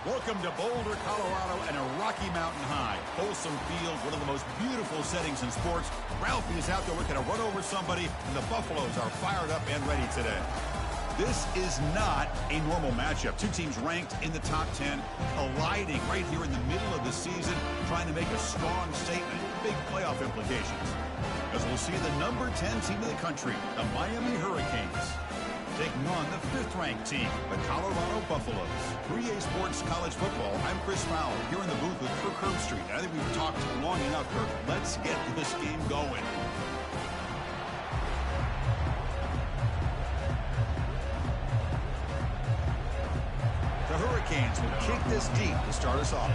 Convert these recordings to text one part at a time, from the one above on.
Welcome to Boulder, Colorado, and a Rocky Mountain high. Wholesome field, one of the most beautiful settings in sports. Ralphie is out there looking to run over somebody, and the Buffaloes are fired up and ready today. This is not a normal matchup. Two teams ranked in the top 10, colliding right here in the middle of the season, trying to make a strong statement, big playoff implications. As we'll see, the number 10 team in the country, the Miami Hurricanes, taking on the 5th-ranked team, the Colorado Buffaloes. 3A Sports College Football, I'm Chris Fowler, here in the booth with Kirk Herbstreit. I think we've talked long enough, Kirk. Let's get this game going. The Hurricanes will kick this deep to start us off.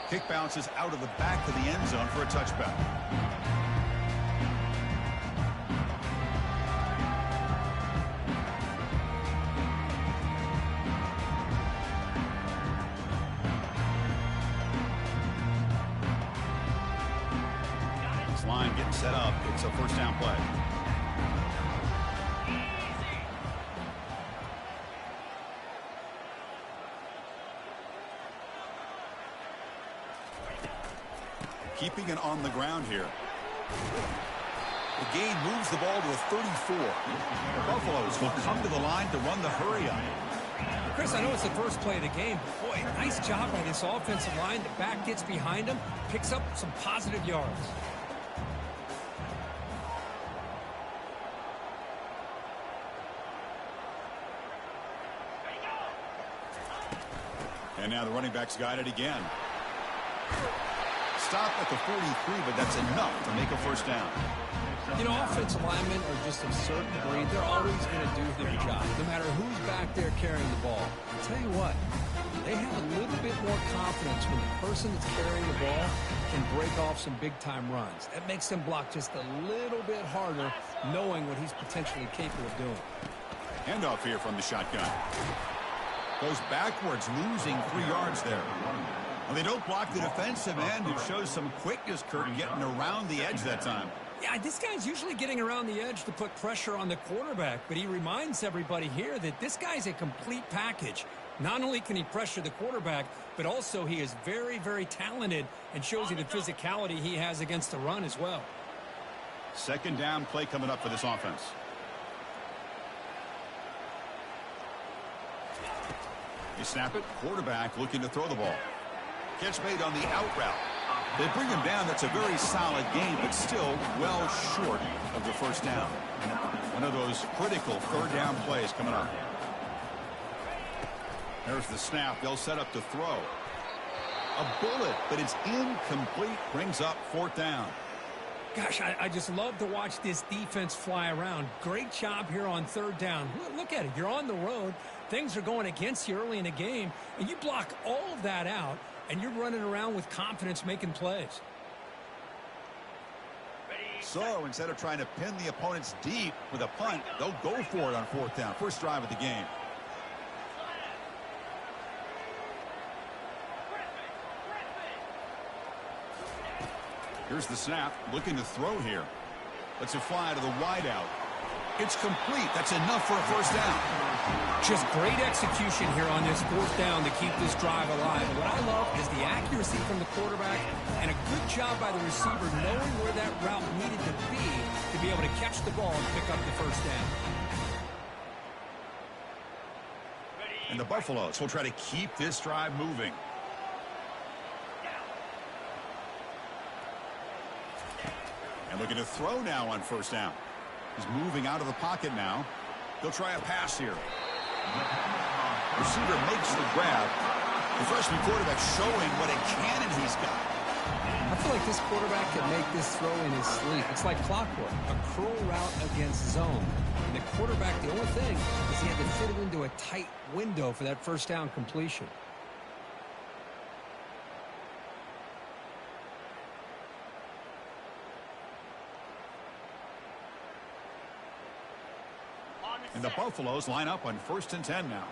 Kick bounces out of the back of the end zone for a touchback. This line getting set up. It's a first down play. Keeping it on the ground here. The game moves the ball to a 34. The Buffaloes will come to the line to run the hurry up. Chris, I know it's the first play of the game, but boy, nice job by this offensive line. The back gets behind him, picks up some positive yards. And now the running back's got it again. Stop at the 43, but that's enough to make a first down. You know, offensive linemen are just a certain breed. They're always going to do their job, no matter who's back there carrying the ball. I'll tell you what, they have a little bit more confidence when the person that's carrying the ball can break off some big-time runs. That makes them block just a little bit harder, knowing what he's potentially capable of doing. Handoff here from the shotgun. Goes backwards, losing 3 yards there. Well, they don't block the defensive end, who shows some quickness, Kirk, getting around the edge that time. Yeah, this guy's usually getting around the edge to put pressure on the quarterback, but he reminds everybody here that this guy's a complete package. Not only can he pressure the quarterback, but also he is very, very talented and shows you the physicality he has against the run as well. Second down play coming up for this offense. You snap it, quarterback looking to throw the ball. Catch made on the out route. They bring him down. That's a very solid game, but still well short of the first down. One of those critical third down plays coming up. There's the snap. They'll set up to throw. A bullet, but it's incomplete. Brings up 4th down. Gosh, I just love to watch this defense fly around. Great job here on 3rd down. Look at it. You're on the road. Things are going against you early in the game, and you block all of that out, and you're running around with confidence making plays. So instead of trying to pin the opponents deep with a punt, they'll go for it on 4th down. First drive of the game. Here's the snap, looking to throw here. Let's it fly to the wideout. It's complete. That's enough for a first down. Just great execution here on this 4th down to keep this drive alive. And what I love is the accuracy from the quarterback and a good job by the receiver knowing where that route needed to be able to catch the ball and pick up the first down. And the Buffaloes will try to keep this drive moving. And looking to throw now on first down. He's moving out of the pocket now. They'll try a pass here. Receiver makes the grab. The freshman quarterback showing what a cannon he's got. I feel like this quarterback can make this throw in his sleep. It's like clockwork, a curl route against zone. And the quarterback, the only thing is he had to fit it into a tight window for that first down completion. And the Buffaloes line up on 1st and 10 now.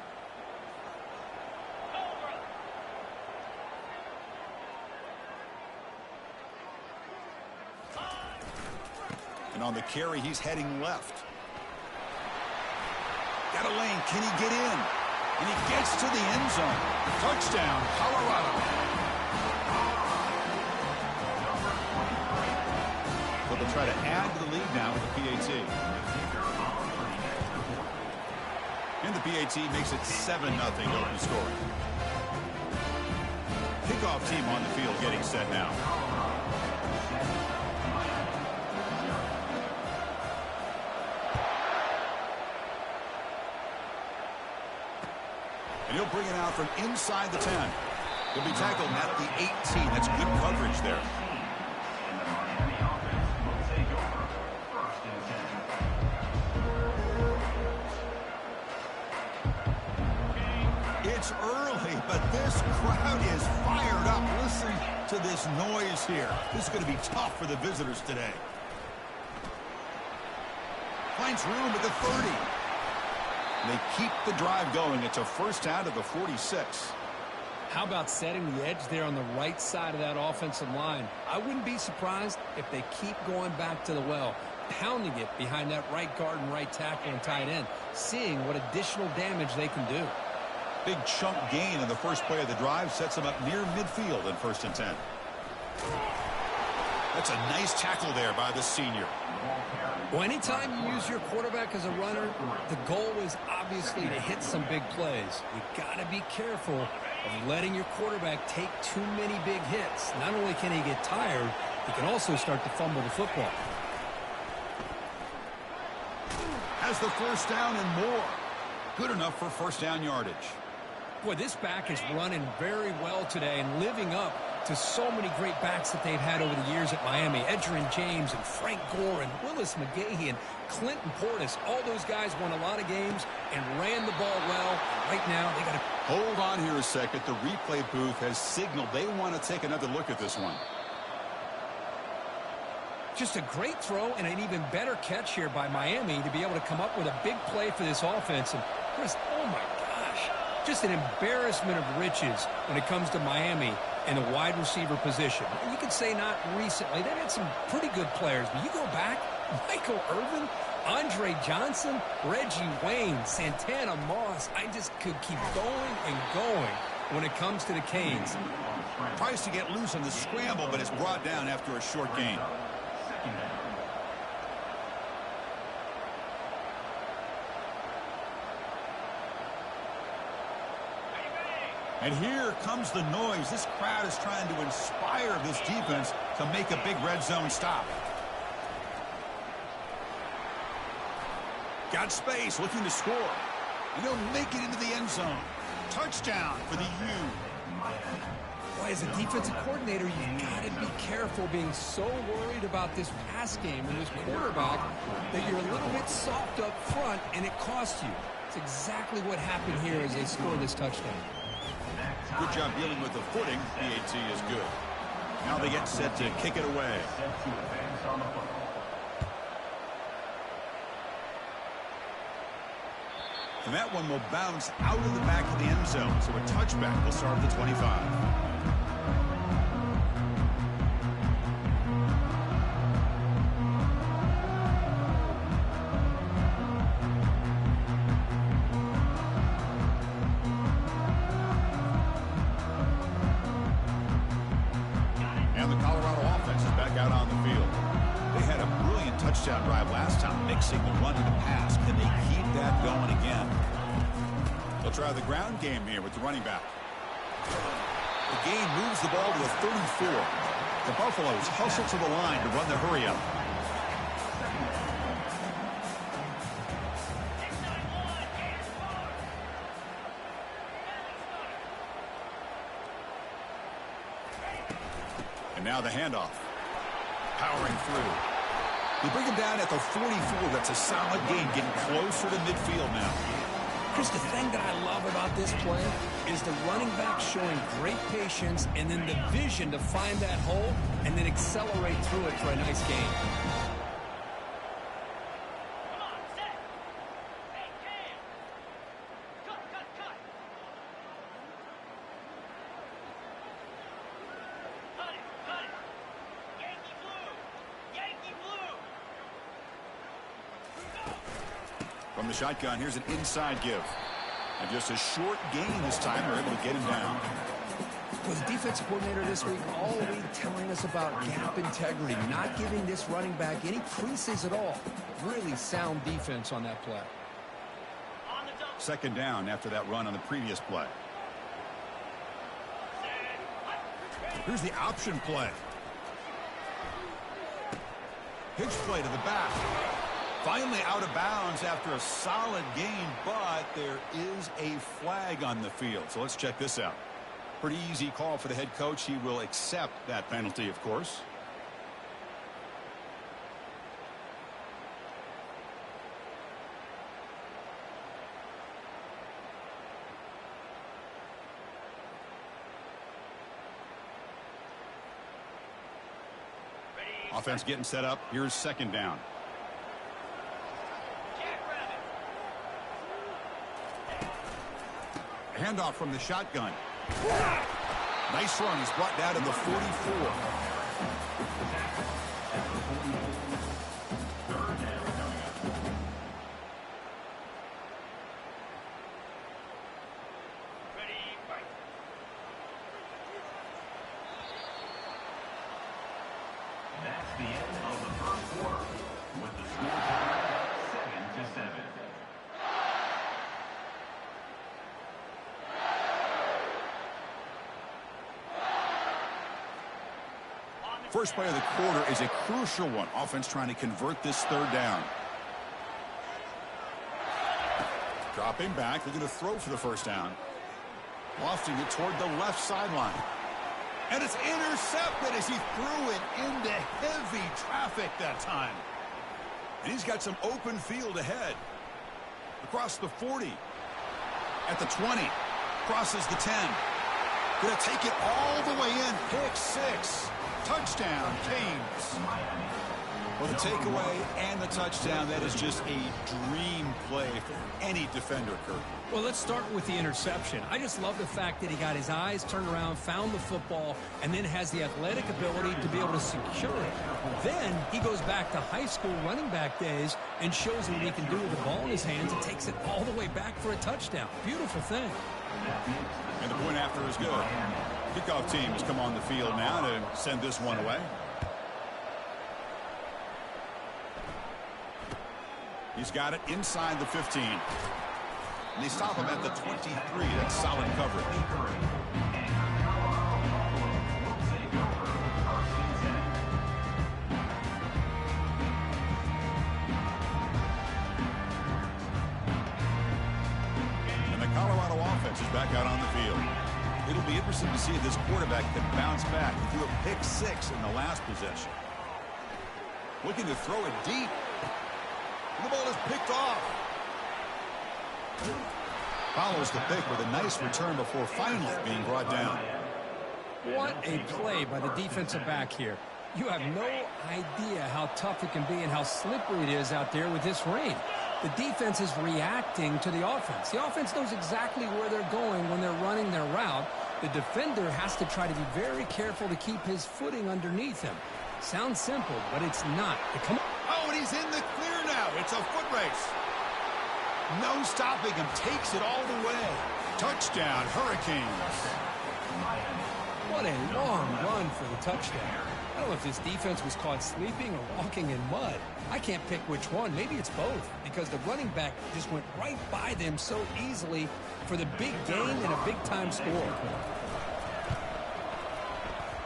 And on the carry, he's heading left. Got a lane. Can he get in? And he gets to the end zone. Touchdown, Colorado. So they'll try to add to the lead now with the PAT. And the PAT makes it 7-0 open scoring. Kickoff team on the field getting set now. And he'll bring it out from inside the 10. He'll be tackled at the 18. That's good coverage there. It's early, but this crowd is fired up. Listen to this noise here. This is going to be tough for the visitors today. Finds room at the 30. They keep the drive going. It's a first down to the 46. How about setting the edge there on the right side of that offensive line? I wouldn't be surprised if they keep going back to the well, pounding it behind that right guard and right tackle and tight end, seeing what additional damage they can do. Big chunk gain in the first play of the drive sets them up near midfield in 1st and 10. That's a nice tackle there by the senior. Well, anytime you use your quarterback as a runner, the goal is obviously to hit some big plays. You got to be careful of letting your quarterback take too many big hits. Not only can he get tired, he can also start to fumble the football. Has the first down and more. Good enough for first down yardage. Boy, this back is running very well today and living up to so many great backs that they've had over the years at Miami. Edgerrin James and Frank Gore and Willis McGahee and Clinton Portis. All those guys won a lot of games and ran the ball well. Right now, they got to... Hold on here a second. The replay booth has signaled they want to take another look at this one. Just a great throw and an even better catch here by Miami to be able to come up with a big play for this offense. And Chris, oh my gosh, just an embarrassment of riches when it comes to Miami in the wide receiver position. And you could say not recently. They've had some pretty good players, but you go back, Michael Irvin, Andre Johnson, Reggie Wayne, Santana Moss. I just could keep going and going when it comes to the Canes. Tries to get loose on the scramble, but it's brought down after a short gain. And here comes the noise. This crowd is trying to inspire this defense to make a big red zone stop. Got space, looking to score. And he'll make it into the end zone. Touchdown for the U. Boy, as a defensive coordinator, you've got to be careful being so worried about this pass game and this quarterback that you're a little bit soft up front and it costs you. It's exactly what happened here as they score this touchdown. Good job dealing with the footing. PAT is good. Now they get set to kick it away. And that one will bounce out of the back of the end zone. So a touchback will start at the 25. Touchdown drive last time, mixing the run and the pass. Can they keep that going again? They'll try the ground game here with the running back. The gain moves the ball to the 34. The Buffaloes hustle to the line to run the hurry up. And now the handoff. Powering through. They bring him down at the 44. That's a solid gain, getting closer to midfield now. Chris, the thing that I love about this play is the running back showing great patience and then the vision to find that hole and then accelerate through it for a nice gain. the shotgun. Here's an inside give. And just a short gain this time. They're able to get him down. Well, the defensive coordinator this week all week telling us about gap integrity, not giving this running back any creases at all. Really sound defense on that play. Second down after that run on the previous play. Here's the option play. Pitch play to the back. Finally out of bounds after a solid gain, but there is a flag on the field. So let's check this out. Pretty easy call for the head coach. He will accept that penalty, of course. Offense getting set up. Here's second down. Handoff from the shotgun. Nice run. He's brought down to the 44. That's the end of the first quarter, with the score tied 7-7. First play of the quarter is a crucial one. Offense trying to convert this third down. Dropping back, looking to throw for the first down. Lofting it toward the left sideline. And it's intercepted as he threw it into heavy traffic that time. And he's got some open field ahead. Across the 40. At the 20. Crosses the 10. Going to take it all the way in. Pick six. Touchdown, Canes. Well, the takeaway and the touchdown, that is just a dream play for any defender, Kirk. Well, let's start with the interception. I just love the fact that he got his eyes turned around, found the football, and then has the athletic ability to be able to secure it. Then he goes back to high school running back days and shows what he can do with the ball in his hands and takes it all the way back for a touchdown. Beautiful thing. And the point after is good. Kickoff team has come on the field now to send this one away. He's got it inside the 15. And they stop him at the 23. That's solid coverage. And the Colorado offense is back out on the field. It'll be interesting to see if this quarterback can bounce back. He threw a pick six in the last possession. Looking to throw it deep. And the ball is picked off. Follows the pick with a nice return before finally being brought down. What a play by the defensive back here. You have no idea how tough it can be and how slippery it is out there with this rain. The defense is reacting to the offense. The offense knows exactly where they're going when they're running their route. The defender has to try to be very careful to keep his footing underneath him. Sounds simple, but it's not. Oh, and he's in the clear now. It's a foot race. No stopping him. Takes it all the way. Touchdown, Hurricanes. What a long run for the touchdown. I don't know if this defense was caught sleeping or walking in mud. I can't pick which one. Maybe it's both, because the running back just went right by them so easily for the big gain and a big-time score.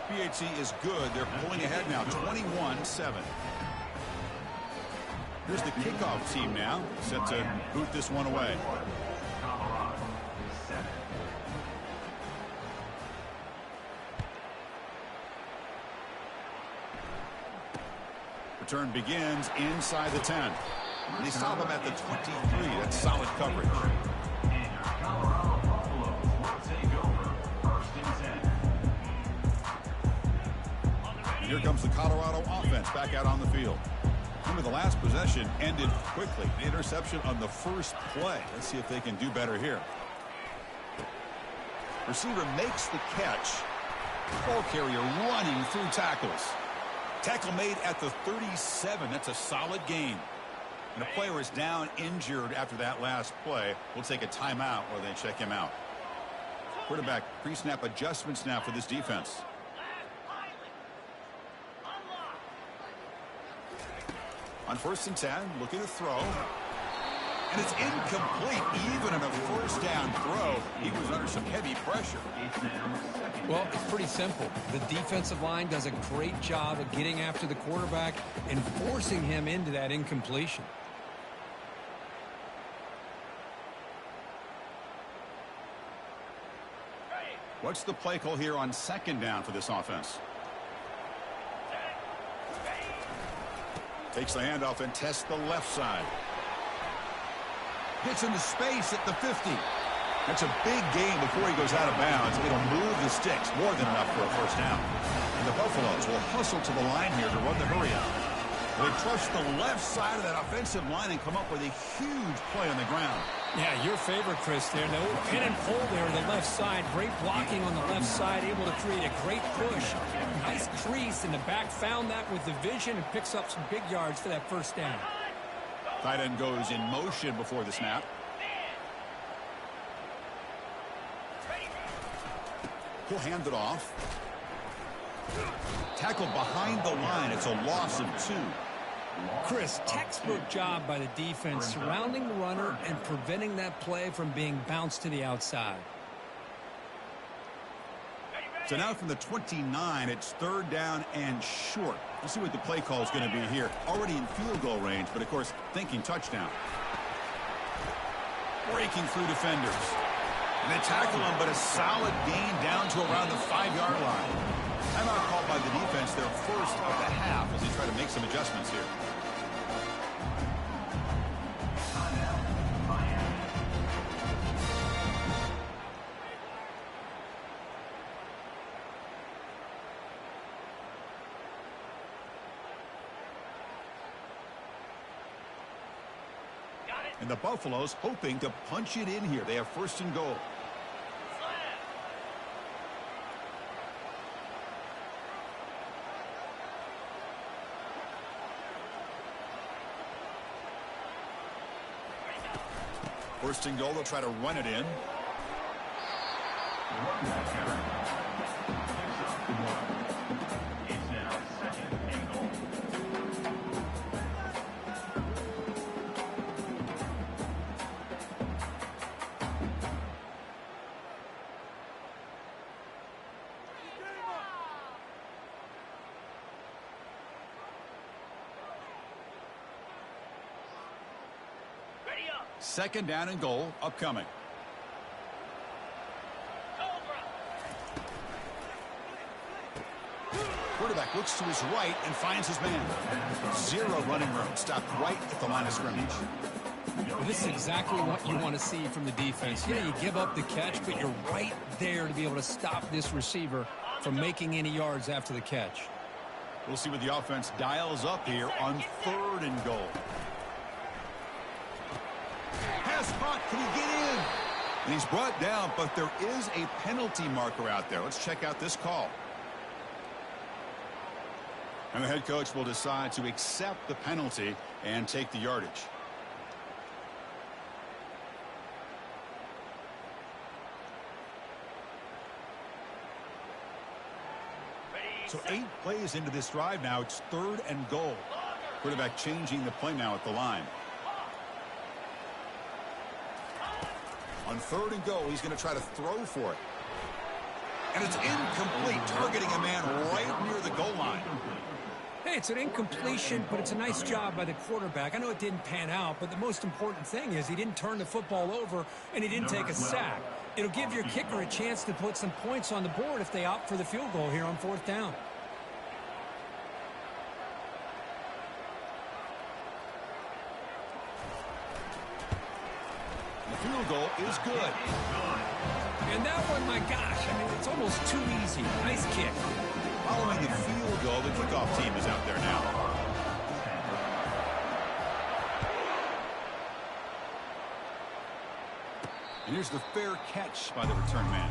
PHC is good. They're pulling ahead now, 21-7. Here's the kickoff team now, set to boot this one away. Return begins inside the 10. They stop him at the 23. That's solid coverage. And here comes the Colorado offense back out on the field. Remember, the last possession ended quickly. The interception on the first play. Let's see if they can do better here. Receiver makes the catch. Ball carrier running through tackles. Tackle made at the 37. That's a solid gain. And a player is down injured after that last play. We'll take a timeout or they check him out. Quarterback pre-snap adjustments now for this defense. On 1st and 10, looking to throw. And it's incomplete. Even on a first down throw, he was under some heavy pressure. Well, it's pretty simple. The defensive line does a great job of getting after the quarterback and forcing him into that incompletion. What's the play call here on 2nd down for this offense? Takes the handoff and tests the left side. Gets into space at the 50. That's a big gain before he goes out of bounds. It'll move the sticks, more than enough for a first down. And the Buffaloes will hustle to the line here to run the hurry up. They trust the left side of that offensive line and come up with a huge play on the ground. Yeah, your favorite, Chris, there. The old pin and pull there on the left side. Great blocking on the left side, able to create a great push. Nice crease, and the back found that with the vision and picks up some big yards for that first down. Tight end goes in motion before the snap. He'll hand it off. Tackled behind the line. It's a loss of 2. Chris, textbook job by the defense surrounding the runner and preventing that play from being bounced to the outside. So now from the 29, it's 3rd down and short. Let's see what the play call is going to be here. Already in field goal range, but of course, thinking touchdown. Breaking through defenders. And they tackle him, but a solid gain down to around the 5-yard line. Timeout called by the defense, their first of the half, as they try to make some adjustments here. And the Buffaloes hoping to punch it in here. They have 1st and goal. First and goal, they'll try to run it in. It's now 2nd and goal. Second down and goal upcoming. Quarterback looks to his right and finds his man. 0 running room. Stopped right at the line of scrimmage. Well, this is exactly what you want to see from the defense. Yeah, you give up the catch, but you're right there to be able to stop this receiver from making any yards after the catch. We'll see what the offense dials up here on 3rd and goal. Pass spot, can he get in? And he's brought down, but there is a penalty marker out there. Let's check out this call. And the head coach will decide to accept the penalty and take the yardage. So 8 plays into this drive now. It's 3rd and goal. Quarterback changing the play now at the line. On 3rd and goal, he's going to try to throw for it. And it's incomplete, targeting a man right near the goal line. Hey, it's an incompletion, but it's a nice job by the quarterback. I know it didn't pan out, but the most important thing is he didn't turn the football over and he didn't take a sack. It'll give your kicker a chance to put some points on the board if they opt for the field goal here on 4th down. The field goal is good. And that one, my gosh, I mean, it's almost too easy. Nice kick. Following the field goal, the kickoff team is out there now. And here's the fair catch by the return man.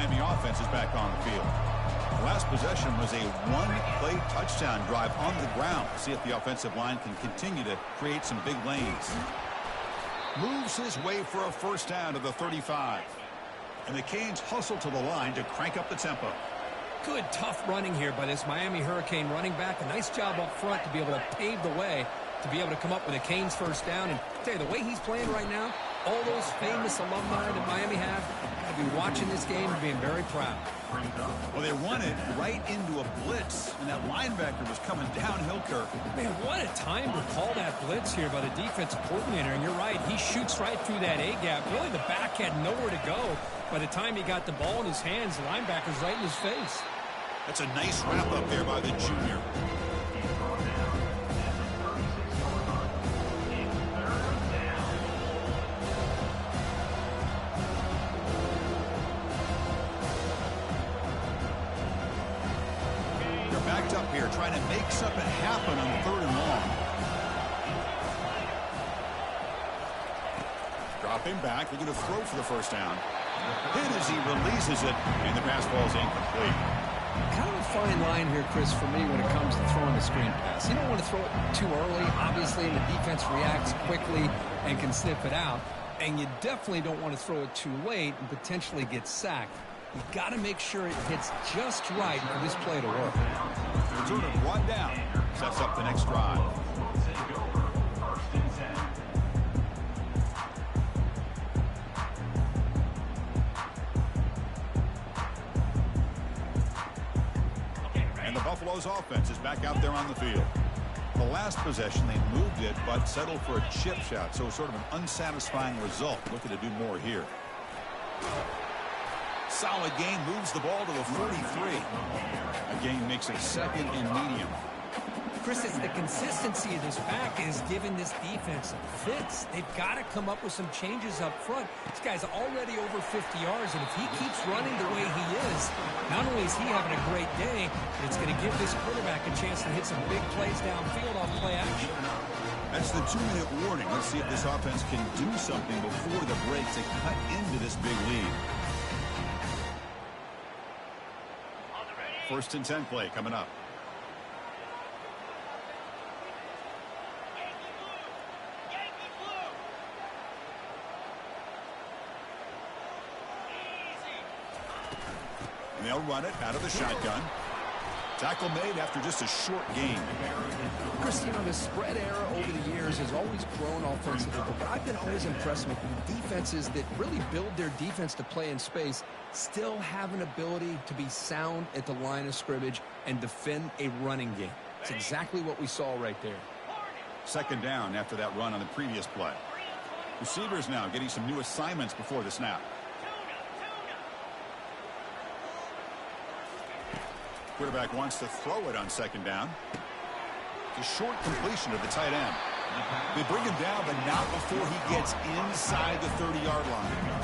Miami offense is back on the field. The last possession was a one-play touchdown drive on the ground. See if the offensive line can continue to create some big lanes. Moves his way for a first down to the 35. And the Canes hustle to the line to crank up the tempo. Good, tough running here by this Miami Hurricane running back. A nice job up front to be able to pave the way to be able to come up with a Canes first down. And I tell you, the way he's playing right now, all those famous alumni that Miami have to be watching this game and being very proud. Well, they run it right into a blitz, and that linebacker was coming downhill, Kirk. Man, what a time to call that blitz here by the defensive coordinator. And you're right, he shoots right through that A-gap. Really, the back had nowhere to go. By the time he got the ball in his hands, the linebacker's right in his face. That's a nice wrap up there by the junior. They're backed up here trying to make something happen on 3rd and long. Dropping back, they're going to throw for the first down. Hit as he releases it, and the pass ball is incomplete. Kind of a fine line here, Chris, for me when it comes to throwing the screen pass. You don't want to throw it too early, obviously, and the defense reacts quickly and can sniff it out. And you definitely don't want to throw it too late and potentially get sacked. You've got to make sure it hits just right for this play to work. Return it brought down. Sets up the next drive. Buffalo's offense is back out there on the field. The last possession, they moved it, but settled for a chip shot, so sort of an unsatisfying result. Looking to do more here. Solid gain, moves the ball to the 43. A gain makes it 2nd and medium. Chris, it's the consistency of this back is giving this defense fits. They've got to come up with some changes up front. This guy's already over 50 yards, and if he keeps running the way he is, not only is he having a great day, but it's going to give this quarterback a chance to hit some big plays downfield off play action. That's the 2-minute warning. Let's see if this offense can do something before the break to cut into this big lead. 1st and 10 play coming up. And they'll run it out of the shotgun. Tackle made after just a short gain. Chris, you know, the spread era over the years has always grown offensively, but I've been always impressed with defenses that really build their defense to play in space, still have an ability to be sound at the line of scrimmage and defend a running game. It's exactly what we saw right there. 2nd down after that run on the previous play. Receivers now getting some new assignments before the snap. Quarterback wants to throw it on 2nd down. It's a short completion to the tight end. They bring him down, but not before he gets inside the 30-yard line.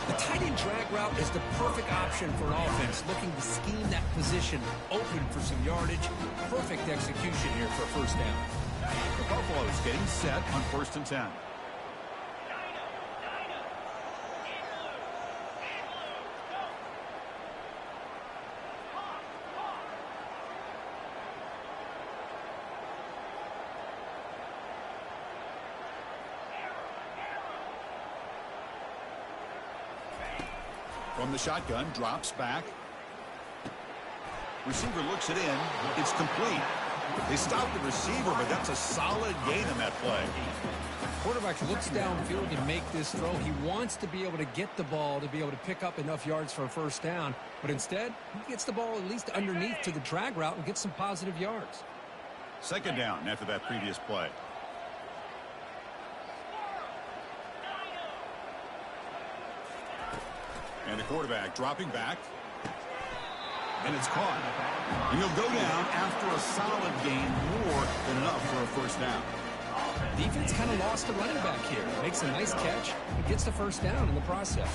The tight end drag route is the perfect option for an offense looking to scheme that position open for some yardage. Perfect execution here for a first down. The Buffaloes getting set on 1st and 10. From the shotgun, drops back. Receiver looks it in. It's complete. They stopped the receiver, but that's a solid gain in that play. Quarterback looks downfield to make this throw. He wants to be able to get the ball to be able to pick up enough yards for a first down. But instead, he gets the ball at least underneath to the drag route and gets some positive yards. 2nd down after that previous play. And the quarterback dropping back. And it's caught. And he'll go down after a solid gain, more than enough for a first down. Defense kind of lost the running back here. Makes a nice catch and gets the first down in the process.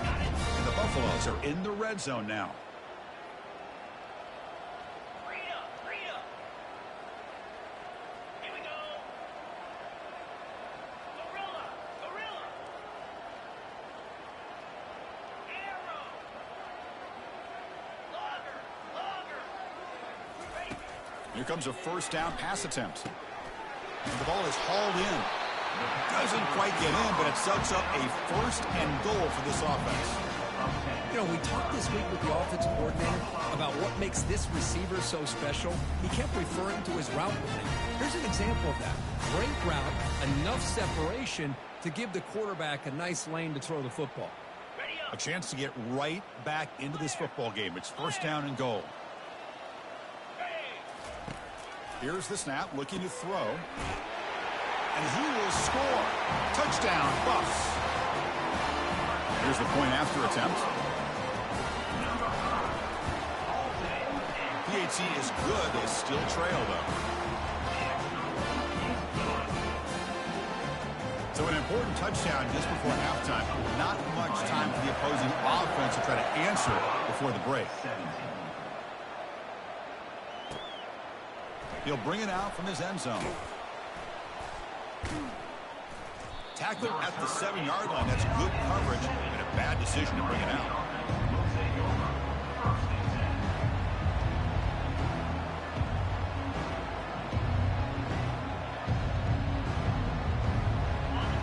And the Buffaloes are in the red zone now. Here comes a first down pass attempt. And the ball is hauled in. Doesn't quite get in, but it sets up a first and goal for this offense. You know, we talked this week with the offensive coordinator about what makes this receiver so special. He kept referring to his route running. Here's an example of that. Great route, enough separation to give the quarterback a nice lane to throw the football. A chance to get right back into this football game. It's first down and goal. Here's the snap, looking to throw. And he will score. Touchdown, Buffs. Here's the point after attempt. PAT is good. They still trail, though. So an important touchdown just before halftime. Not much time for the opposing offense to try to answer before the break. He'll bring it out from his end zone. Tackler at the 7-yard line. That's good coverage and a bad decision to bring it out.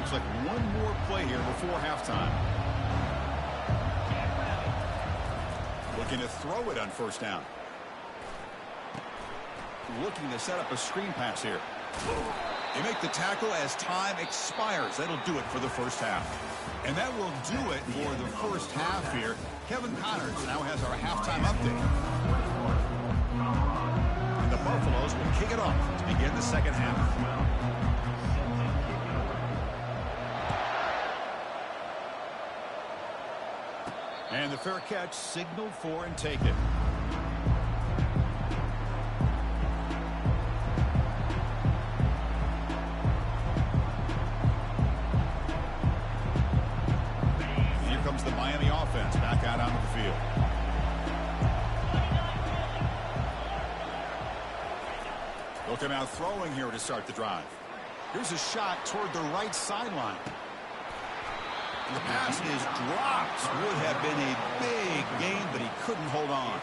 Looks like one more play here before halftime. Looking to throw it on first down. Looking to set up a screen pass here. They make the tackle as time expires. That'll do it for the first half. And that will do it for the first half here. Kevin Connors now has our halftime update. And the Buffaloes will kick it off to begin the second half. And the fair catch signaled for and taken. The Miami offense back out onto the field. They'll come out throwing here to start the drive. Here's a shot toward the right sideline. The pass is dropped. Would have been a big gain, but he couldn't hold on.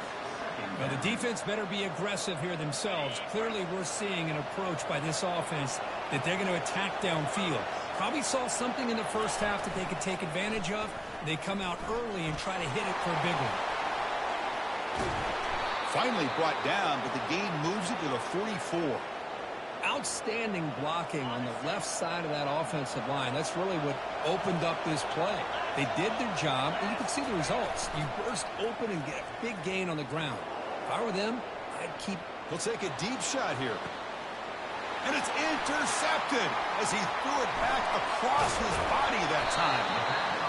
Well, the defense better be aggressive here themselves. Clearly, we're seeing an approach by this offense that they're going to attack downfield. Probably saw something in the first half that they could take advantage of. They come out early and try to hit it for a big one. Finally brought down, but the gain moves it to the 44. Outstanding blocking on the left side of that offensive line. That's really what opened up this play. They did their job, and you can see the results. You burst open and get a big gain on the ground. If I were them, I'd keep... He'll take a deep shot here. And it's intercepted as he threw it back across his body that time.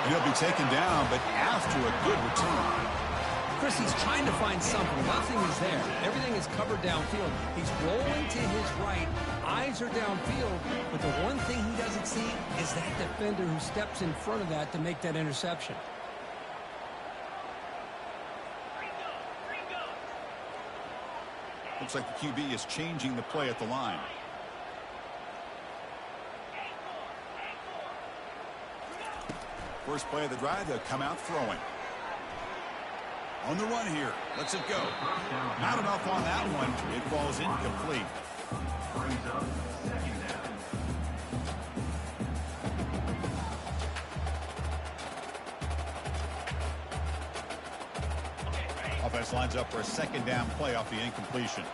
And he'll be taken down, but after a good return. Chris, he's trying to find something. Nothing is there. Everything is covered downfield. He's rolling to his right. Eyes are downfield. But the one thing he doesn't see is that defender who steps in front of that to make that interception. Looks like the QB is changing the play at the line. First play of the drive, they'll come out throwing. On the run here. Lets it go. Not enough on that one. It falls incomplete. Offense lines up for a second down play off the incompletion.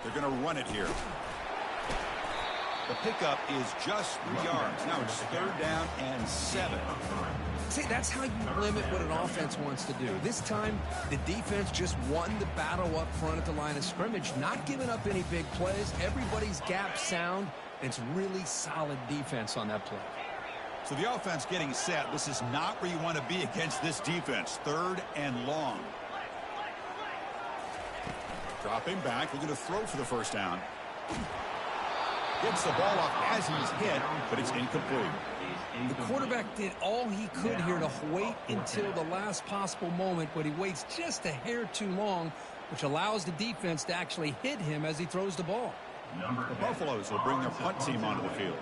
They're going to run it here. The pickup is just 3 yards. Now it's third down and 7. See, that's how you limit what an offense wants to do. This time, the defense just won the battle up front at the line of scrimmage, not giving up any big plays. Everybody's gap sound. It's really solid defense on that play. So the offense getting set. This is not where you want to be against this defense. Third and long. Dropping back, looking to throw for the first down. Gets the ball off as he's hit, but it's incomplete. The quarterback did all he could here to wait until the last possible moment, but he waits just a hair too long, which allows the defense to actually hit him as he throws the ball. The Buffaloes will bring their punt team onto the field.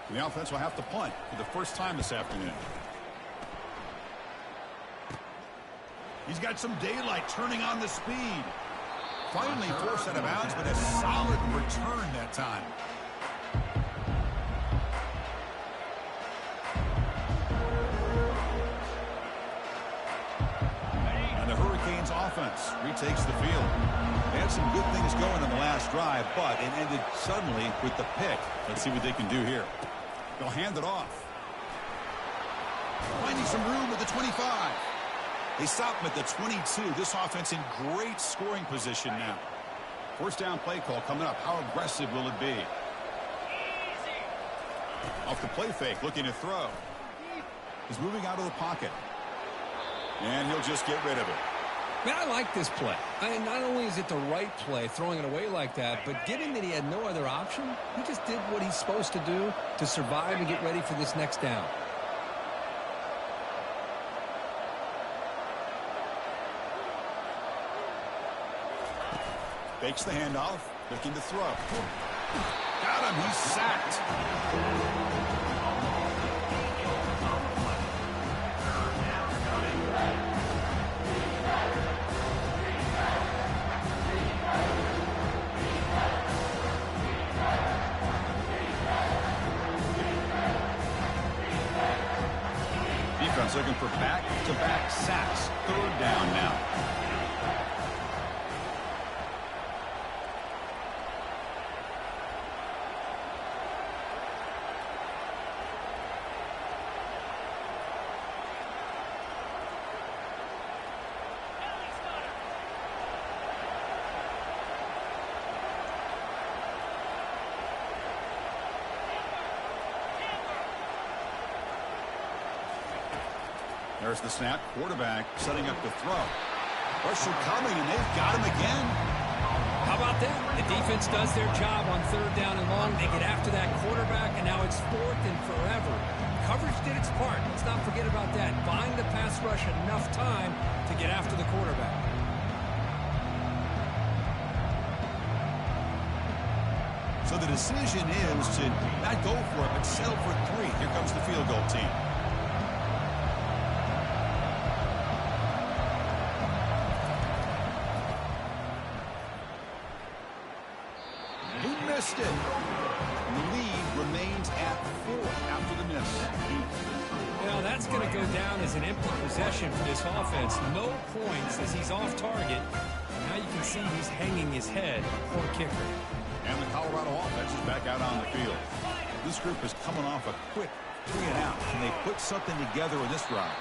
And the offense will have to punt for the first time this afternoon. He's got some daylight, turning on the speed. Finally forced out of bounds, but a solid return that time. And the Hurricanes offense retakes the field. They had some good things going in the last drive, but it ended suddenly with the pick. Let's see what they can do here. They'll hand it off. Finding some room at the 25. They stop him at the 22. This offense in great scoring position now. First down play call coming up. How aggressive will it be? Off the play fake, looking to throw. He's moving out of the pocket. And he'll just get rid of it. Man, I like this play. Not only is it the right play, throwing it away like that, but given that he had no other option, he just did what he's supposed to do to survive and get ready for this next down. Fakes the handoff, looking to throw. Got him, he's sacked. Defense looking for back-to-back sacks. Third down now. There's the snap. Quarterback setting up the throw. Pressure coming, and they've got him again. How about that? The defense does their job on third down and long. They get after that quarterback, and now it's fourth and forever. Coverage did its part. Let's not forget about that. Buying the pass rush enough time to get after the quarterback. So the decision is to not go for it, but settle for 3. Here comes the field goal team. Missed it. And the lead remains at 4 after the miss. Now that's going to go down as an empty possession for this offense. No points as he's off target. Now you can see he's hanging his head. Poor kicker. And the Colorado offense is back out on the field. This group is coming off a quick 3 and out. Can they put something together in this drive?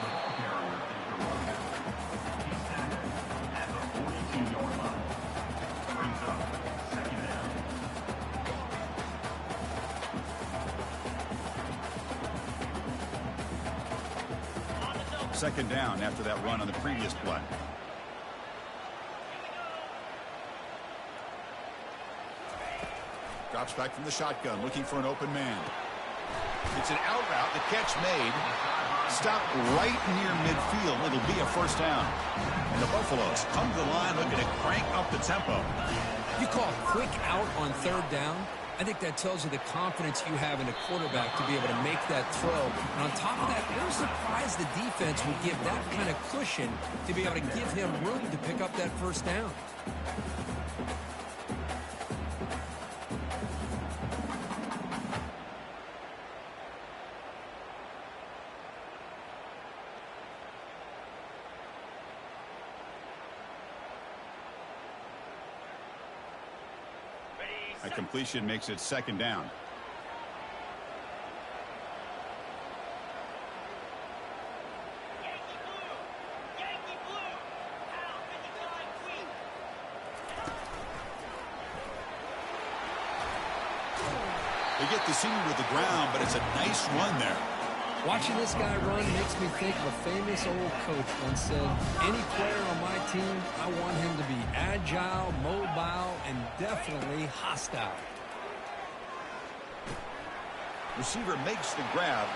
Second down after that run on the previous play. Drops back from the shotgun, looking for an open man. It's an out route. The catch made. Stopped right near midfield. It'll be a first down. And the Buffaloes come to the line looking to crank up the tempo. You call quick out on third down? I think that tells you the confidence you have in a quarterback to be able to make that throw. And on top of that, I'm surprised the defense would give that kind of cushion to be able to give him room to pick up that first down. A completion makes it second down. They get the senior to the ground, but it's a nice run there. Watching this guy run makes me think of a famous old coach once said, any player on my team, I want him to be agile, mobile, and definitely hostile. Receiver makes the grab.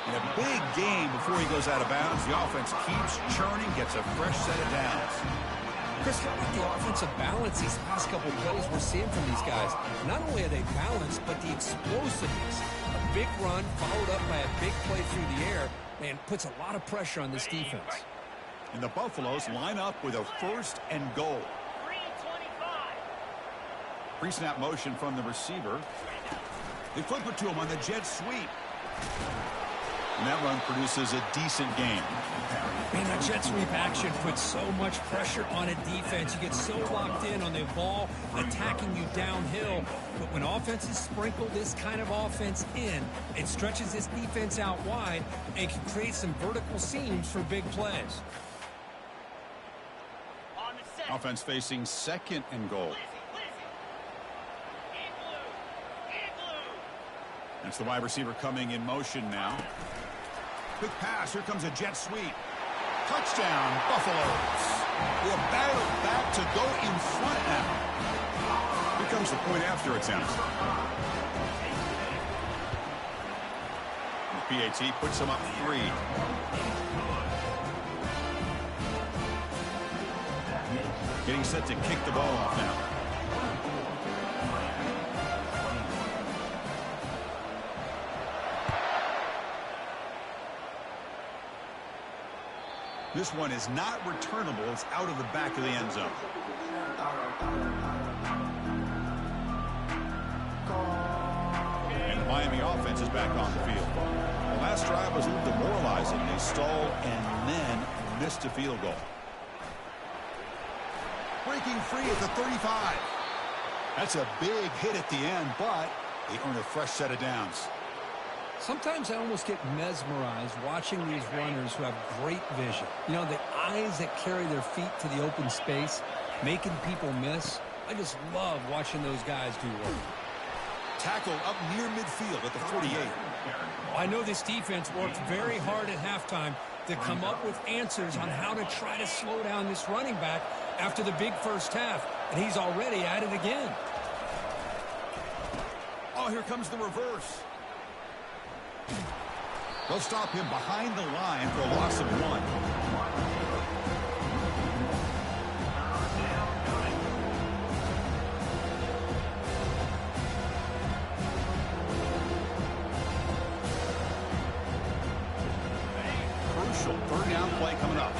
And a big gain before he goes out of bounds. The offense keeps churning, gets a fresh set of downs. Chris, how about the offensive balance these last couple plays we're seeing from these guys? Not only are they balanced, but the explosiveness. A big run followed up by a big play through the air, and puts a lot of pressure on this defense. And the Buffaloes line up with a 1st and goal. Pre-snap motion from the receiver. They flip it to him on the jet sweep. And that run produces a decent gain. Man, that jet sweep action puts so much pressure on a defense. You get so locked in on the ball attacking you downhill. But when offenses sprinkle this kind of offense in, it stretches this defense out wide and can create some vertical seams for big plays. Offense facing 2nd and goal. That's the wide receiver coming in motion now. Quick pass. Here comes a jet sweep. Touchdown, Buffaloes. We're battled back to go in front now. Here comes the point after attempt. The PAT puts them up 3. Getting set to kick the ball off now. This one is not returnable. It's out of the back of the end zone. And the Miami offense is back on the field. The last drive was a little demoralizing. They stalled and then missed a field goal. Breaking free at the 35. That's a big hit at the end, but they earn a fresh set of downs. Sometimes I almost get mesmerized watching these runners who have great vision. You know, the eyes that carry their feet to the open space, making people miss. I just love watching those guys do work. Tackled up near midfield at the 48. I know this defense worked very hard at halftime to come up with answers on how to try to slow down this running back after the big first half, and he's already at it again. Oh, here comes the reverse. They'll stop him behind the line for a loss of 1. Crucial 3rd down play coming up.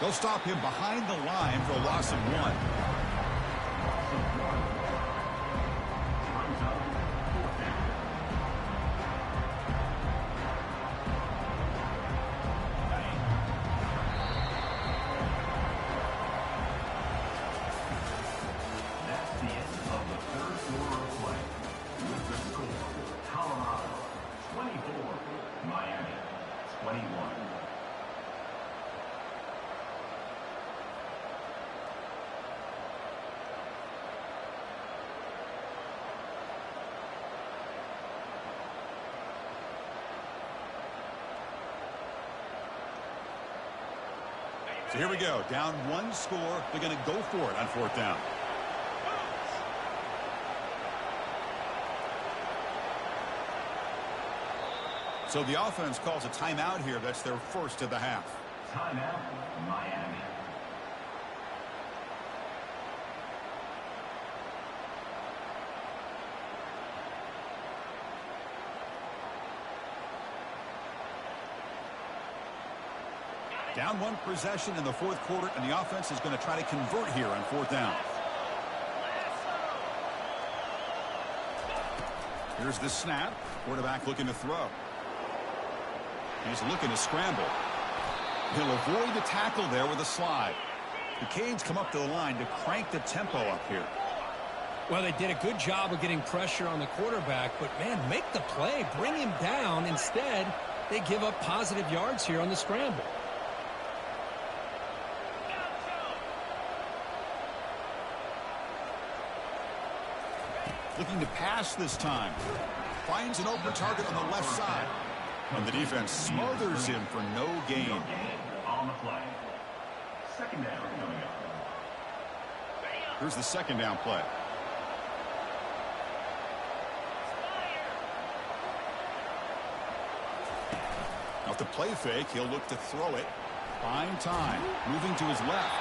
They'll stop him behind the line for a loss of 1. That's the end of the 3rd quarter of play. With the score, Colorado 24, Miami 21. So here we go. Down 1 score. They're going to go for it on 4th down. So the offense calls a timeout here. That's their 1st of the half. Timeout, Miami. Down 1 possession in the 4th quarter, and the offense is going to try to convert here on 4th down. Here's the snap. Quarterback looking to throw. He's looking to scramble. He'll avoid the tackle there with a slide. The Canes come up to the line to crank the tempo up here. Well, they did a good job of getting pressure on the quarterback, but, man, make the play. Bring him down. Instead, they give up positive yards here on the scramble. Looking to pass this time. Finds an open target on the left side. And the defense smothers him for no gain. On the play. 2nd down coming up. Here's the 2nd down play. the play fake. He'll look to throw it. Fine time. Moving to his left.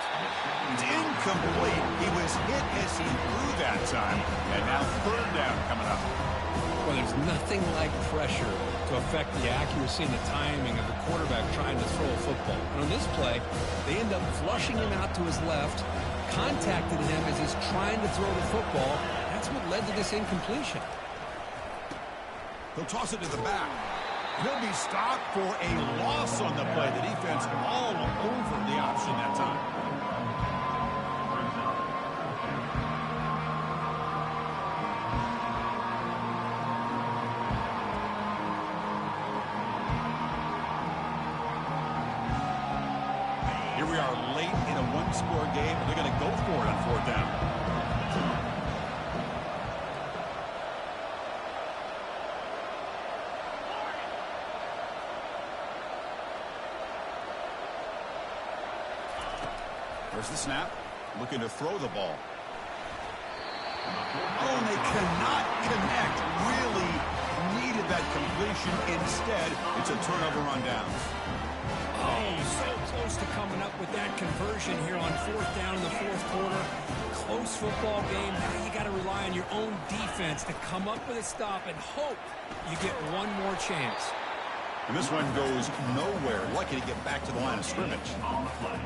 It's incomplete. He was hit as he threw that time. And now third down coming up. Well, there's nothing like pressure to affect the accuracy and the timing of the quarterback trying to throw a football. And on this play, they end up flushing him out to his left, contacted him as he's trying to throw the football. That's what led to this incompletion. He'll toss it to the back. He'll be stopped for a loss on the play. The defense all over the option that time. Here we are late in a one-score game. They're going to go for it on fourth down. There's the snap. Looking to throw the ball. Oh, and they cannot connect. Really needed that completion. Instead, it's a turnover on downs. Oh, so close to coming up with that conversion here on fourth down in the fourth quarter. Close football game. Now you got to rely on your own defense to come up with a stop and hope you get one more chance. And this one goes nowhere. Lucky to get back to the line of scrimmage.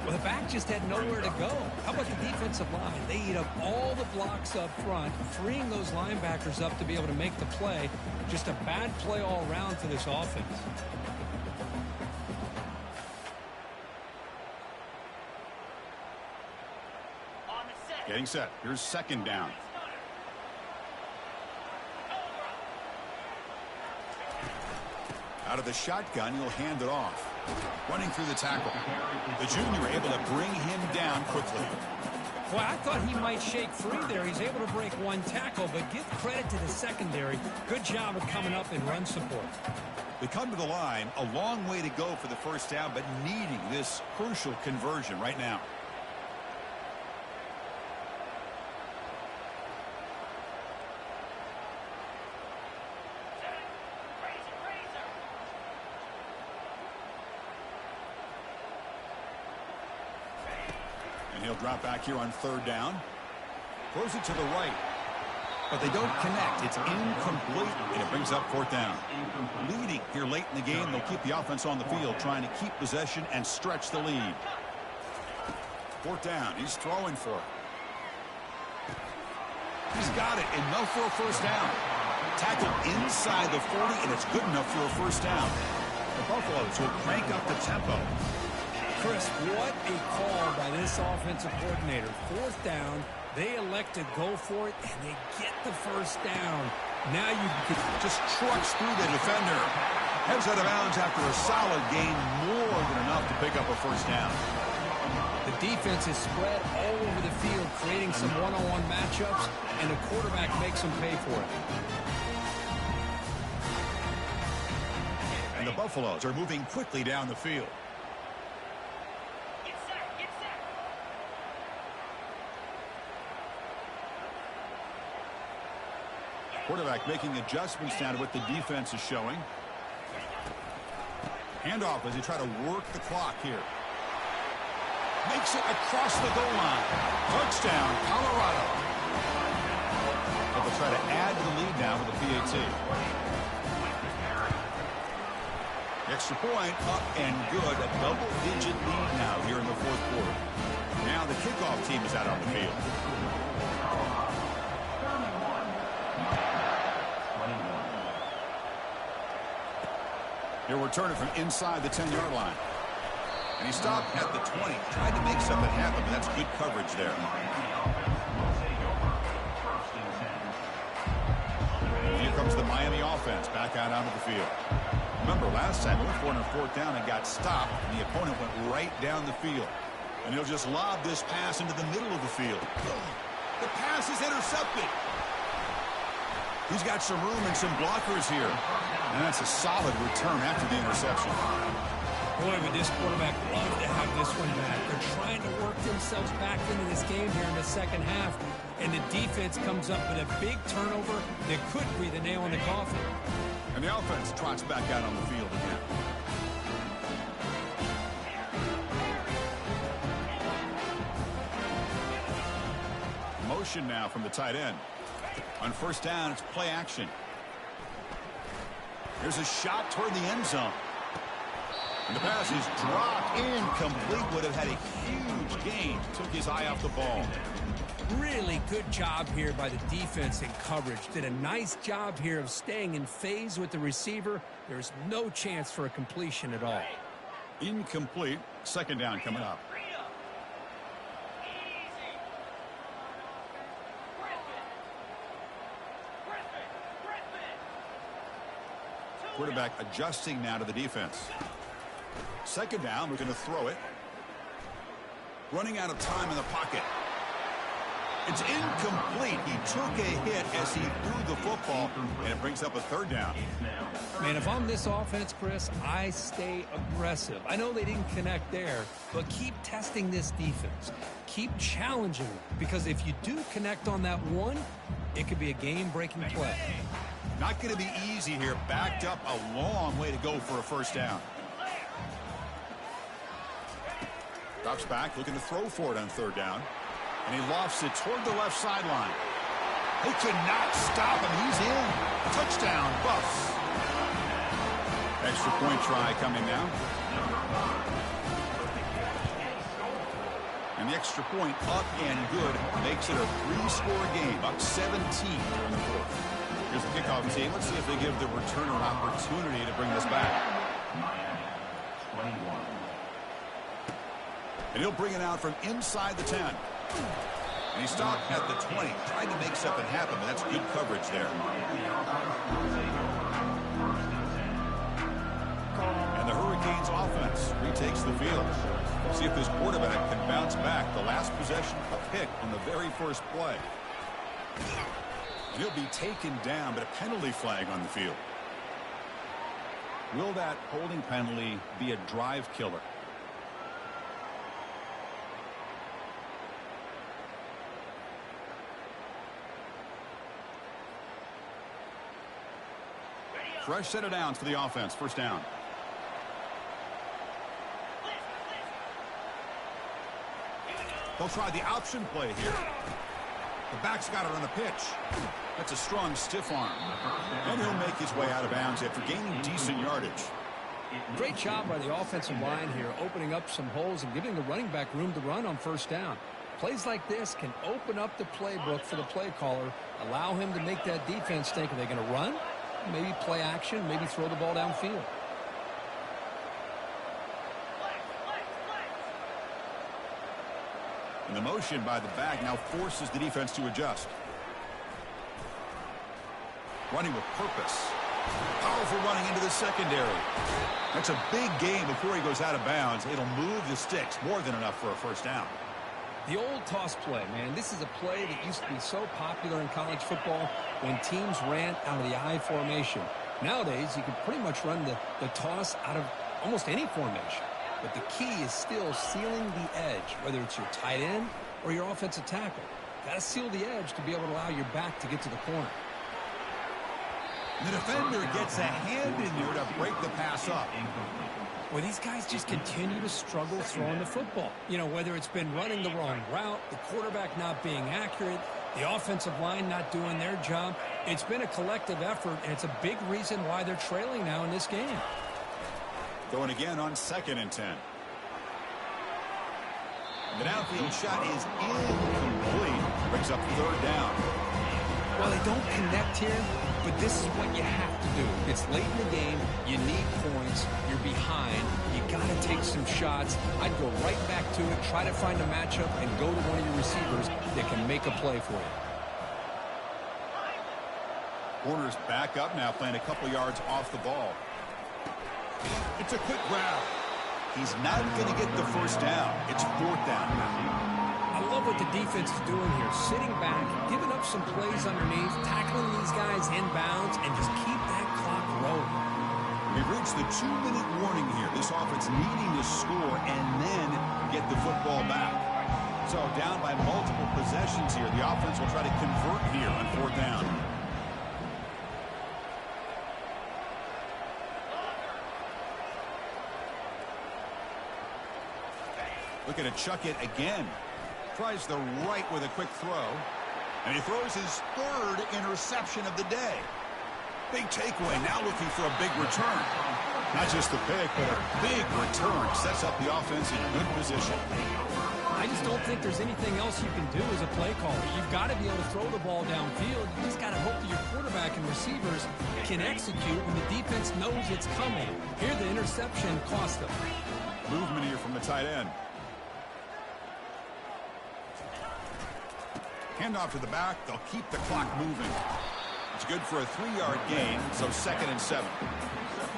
Well, the back just had nowhere to go. How about the defensive line? They eat up all the blocks up front, freeing those linebackers up to be able to make the play. Just a bad play all around for this offense. Getting set. Here's second down. Out of the shotgun, he'll hand it off. Running through the tackle. The junior able to bring him down quickly. Well, I thought he might shake free there. He's able to break one tackle, but give credit to the secondary. Good job of coming up in run support. They come to the line. A long way to go for the first down, but needing this crucial conversion right now. He'll drop back here on third down. Throws it to the right. But they don't connect. It's incomplete, and it brings up fourth down. Leading here late in the game, they'll keep the offense on the field, trying to keep possession and stretch the lead. Fourth down. He's throwing for it. He's got it. Enough for a first down. Tackle inside the 40, and it's good enough for a first down. The Buffaloes will crank up the tempo. Chris, what a call by this offensive coordinator. Fourth down, they elect to go for it, and they get the first down. Now you can just trucks through the defender. Heads out of bounds after a solid gain, more than enough to pick up a first down. The defense is spread all over the field, creating some one-on-one matchups, and the quarterback makes them pay for it. And the Buffaloes are moving quickly down the field. Quarterback making adjustments down to what the defense is showing. Handoff as they try to work the clock here. Makes it across the goal line. Touchdown, Colorado. But they'll try to add to the lead now with the PAT. Extra point up and good. A double-digit lead now here in the fourth quarter. Now the kickoff team is out on the field. He'll return it from inside the 10-yard line. And he stopped at the 20. Tried to make something happen, but that's good coverage there. Here comes the Miami offense back out onto the field. Remember, last time they went for it on fourth down and got stopped, and the opponent went right down the field. And he'll just lob this pass into the middle of the field. The pass is intercepted. He's got some room and some blockers here. And that's a solid return after the interception. Boy, would this quarterback love to have this one back. They're trying to work themselves back into this game here in the second half. And the defense comes up with a big turnover that could be the nail in the coffin. And the offense trots back out on the field again. motion now from the tight end. On first down, it's play action. There's a shot toward the end zone. And the pass is dropped. Incomplete. Would have had a huge gain. Took his eye off the ball. Really good job here by the defense in coverage. Did a nice job here of staying in phase with the receiver. There's no chance for a completion at all. Incomplete. Second down coming up. Quarterback adjusting now to the defense. Second down, looking to throw it. Running out of time in the pocket. It's incomplete. He took a hit as he threw the football, and it brings up a third down. Man, if I'm this offense, Chris, I stay aggressive. I know they didn't connect there, but keep testing this defense. Keep challenging them, because if you do connect on that one, it could be a game-breaking play. Not going to be easy here. Backed up a long way to go for a first down. Drops back, looking to throw for it on third down. And he lofts it toward the left sideline. They cannot stop him. He's in. Touchdown, Buffs. Extra point try coming now. And the extra point up and good makes it a 3-score game. Up 17 during the fourth. Here's the kickoff team. Let's see if they give the returner an opportunity to bring this back. And he'll bring it out from inside the 10. And he stopped at the 20, trying to make something happen, but that's good coverage there. And the Hurricanes offense retakes the field. See if this quarterback can bounce back. The last possession, a pick on the very first play. And he'll be taken down, but a penalty flag on the field. Will that holding penalty be a drive killer? Fresh set of downs for the offense. First down. They'll try the option play here. The back's got it on the pitch. That's a strong stiff arm. And he'll make his way out of bounds after gaining decent yardage. Great job by the offensive line here, opening up some holes and giving the running back room to run on first down. Plays like this can open up the playbook for the play caller, allow him to make that defense think, are they going to run? Maybe play action, maybe throw the ball downfield. And the motion by the back now forces the defense to adjust. Running with purpose. Powerful running into the secondary. That's a big gain before he goes out of bounds. It'll move the sticks, more than enough for a first down. The old toss play, man. This is a play that used to be so popular in college football when teams ran out of the I formation. Nowadays, you can pretty much run the toss out of almost any formation. But the key is still sealing the edge, whether it's your tight end or your offensive tackle. Got to seal the edge to be able to allow your back to get to the corner. The defender gets a hand in there to break the pass up. Well, these guys just continue to struggle throwing the football. You know, whether it's been running the wrong route, the quarterback not being accurate, the offensive line not doing their job. It's been a collective effort, and it's a big reason why they're trailing now in this game. Going again on 2nd and 10. The downfield shot is incomplete. Brings up third down. Well, they don't connect here, but this is what you have to do. It's late in the game. You need points. You're behind. You got to take some shots. I'd go right back to it, try to find a matchup, and go to one of your receivers that can make a play for you. Corner's back up now, playing a couple yards off the ball. It's a quick grab. He's not going to get the first down. It's 4th down now. I love what the defense is doing here. Sitting back, giving up some plays underneath, tackling these guys inbounds, and just keep that clock rolling. We've reached the 2-minute warning here. This offense needing to score and then get the football back. So down by multiple possessions here. The offense will try to convert here on 4th down. Looking to chuck it again. Tries the right with a quick throw. And he throws his third interception of the day. Big takeaway, now looking for a big return. Not just the pick, but a big return. Sets up the offense in good position. I just don't think there's anything else you can do as a play caller. You've got to be able to throw the ball downfield. You just got to hope that your quarterback and receivers can execute when the defense knows it's coming. Here, the interception cost them. Movement here from the tight end. Handoff to the back. They'll keep the clock moving. It's good for a 3-yard gain, so 2nd and 7.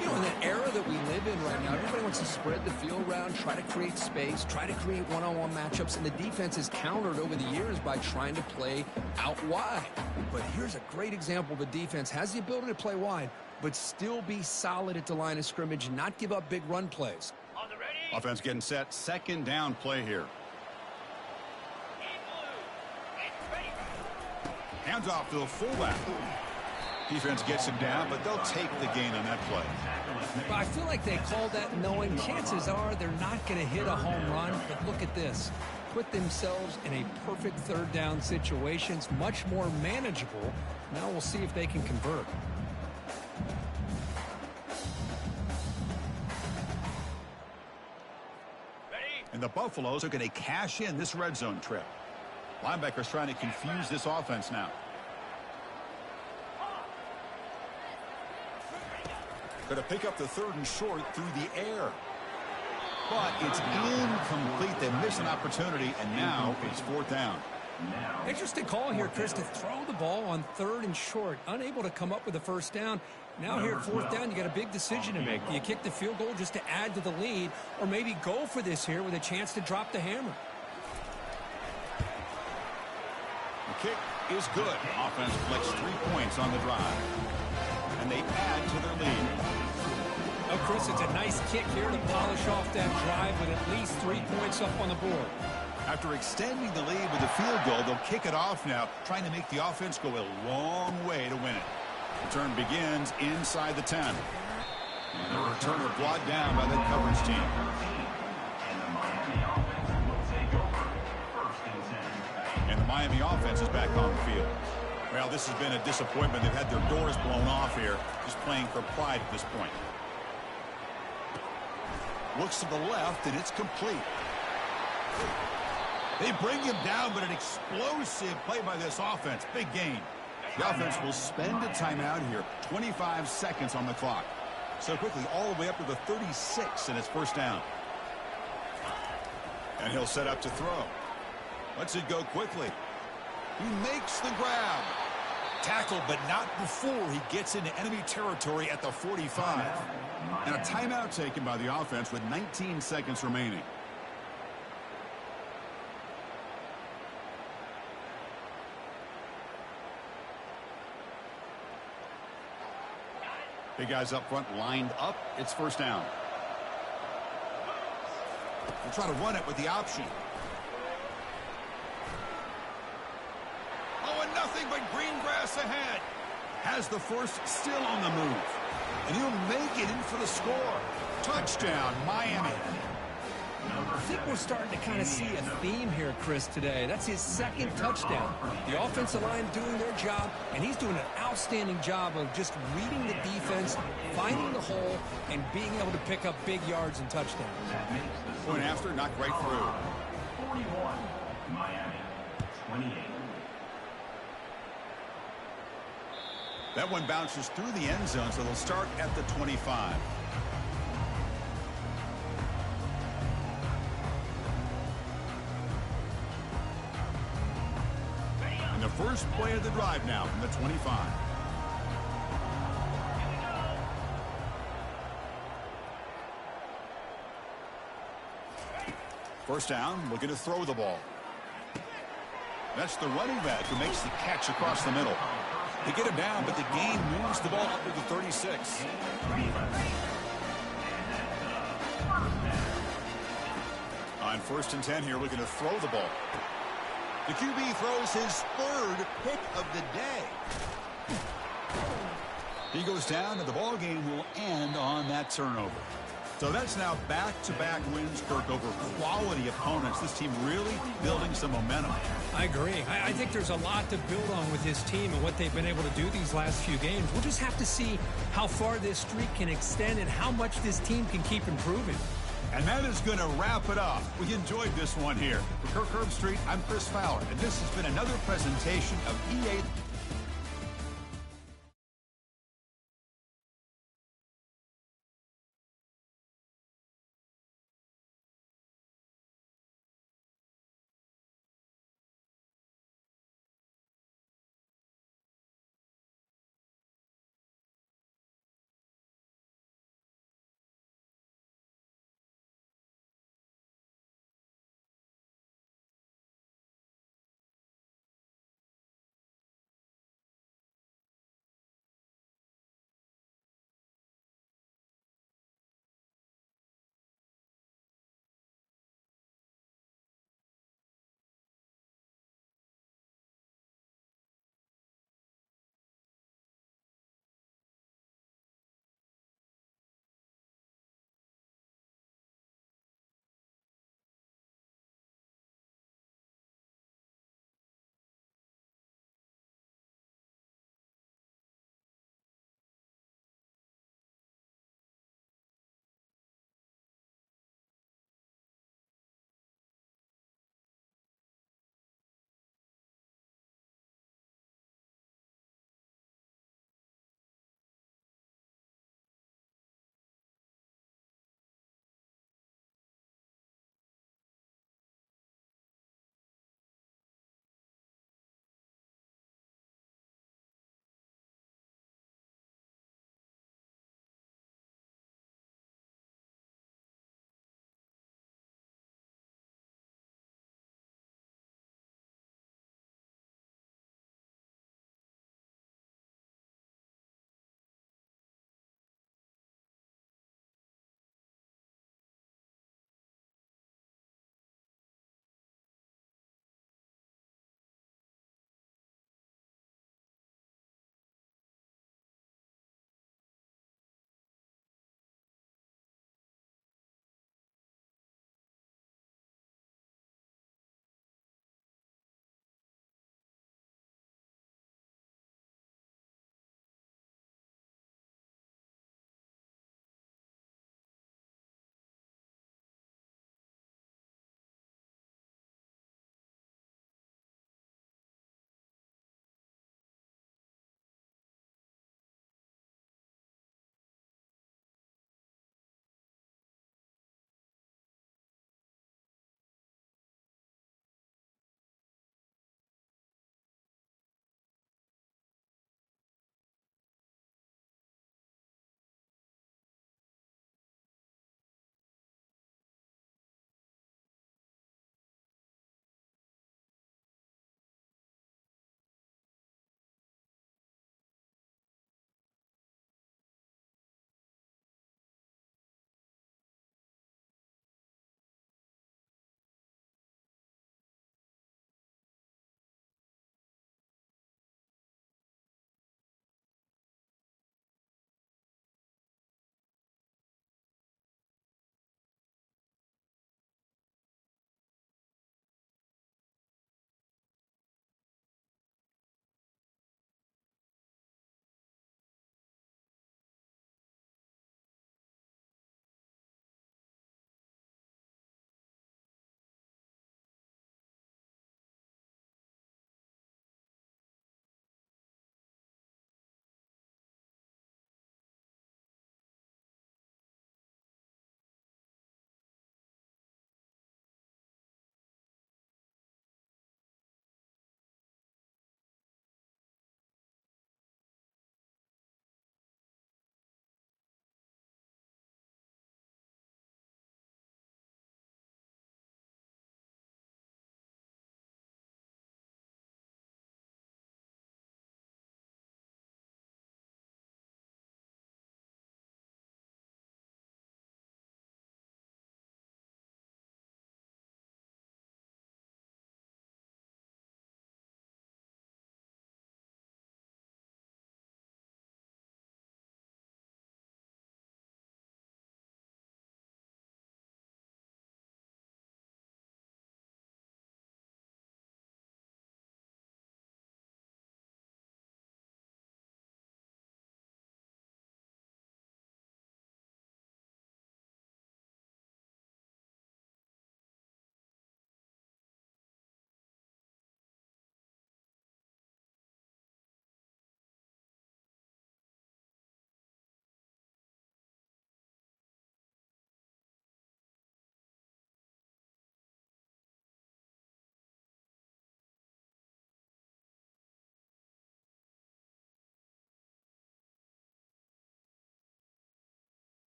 You know, in the era that we live in right now, everybody wants to spread the field around, try to create space, try to create one-on-one matchups, and the defense is countered over the years by trying to play out wide. But here's a great example of a defense has the ability to play wide, but still be solid at the line of scrimmage and not give up big run plays. Offense getting set. 2nd down play here. Hands off to the fullback. Defense gets him down, but they'll take the gain on that play. I feel like they called that knowing chances are they're not going to hit a home run. But look at this. Put themselves in a perfect 3rd down situation. It's much more manageable. Now we'll see if they can convert. And the Buffaloes are going to cash in this red zone trip. Linebackers trying to confuse this offense now. Going to pick up the 3rd and short through the air. But it's incomplete. They missed an opportunity, and now it's 4th down. Interesting call here, Chris, to throw the ball on 3rd and short. Unable to come up with a 1st down. Now here at 4th down, you got a big decision to make. Do you kick the field goal just to add to the lead, or maybe go for this here with a chance to drop the hammer? The kick is good. Offense collects 3 points on the drive. And they add to their lead. Oh, Chris, it's a nice kick here to polish off that drive with at least 3 points up on the board. After extending the lead with a field goal, they'll kick it off now, trying to make the offense go a long way to win it. Return begins inside the 10. And the returner brought down by the coverage team. And the Miami offense is back on the field. Well, this has been a disappointment. They've had their doors blown off here, just playing for pride at this point. Looks to the left, and it's complete. They bring him down, but an explosive play by this offense. Big gain. The offense will spend a timeout here. 25 seconds on the clock. So quickly, all the way up to the 36, and it's 1st down. And he'll set up to throw. Lets it go quickly. He makes the grab. Tackle, but not before he gets into enemy territory at the 45. And a timeout taken by the offense with 19 seconds remaining. Big guys up front lined up. It's 1st down. They'll try to run it with the option. Oh, and nothing but green grass ahead. Has the first still on the move. And he'll make it in for the score. Touchdown, Miami. I think we're starting to kind of see a theme here, Chris, today. That's his 2nd touchdown. The offensive line doing their job, and he's doing an outstanding job of just reading the defense, finding the hole, and being able to pick up big yards and touchdowns. Point after, knocked right through. 41, Miami, 28. That one bounces through the end zone, so they'll start at the 25. And the first play of the drive now from the 25. First down, looking to throw the ball. That's the running back who makes the catch across the middle. They get him down, but the gain moves the ball up to the 36. On 1st and 10 here, looking to throw the ball. The QB throws his 3rd pick of the day. He goes down, and the ball game will end on that turnover. So that's now back-to-back wins, Kirk, over quality opponents. This team really building some momentum. I agree. I think there's a lot to build on with this team and what they've been able to do these last few games. We'll just have to see how far this streak can extend and how much this team can keep improving. And that is going to wrap it up. We enjoyed this one here. For Kirk Herbstreit, I'm Chris Fowler, and this has been another presentation of EA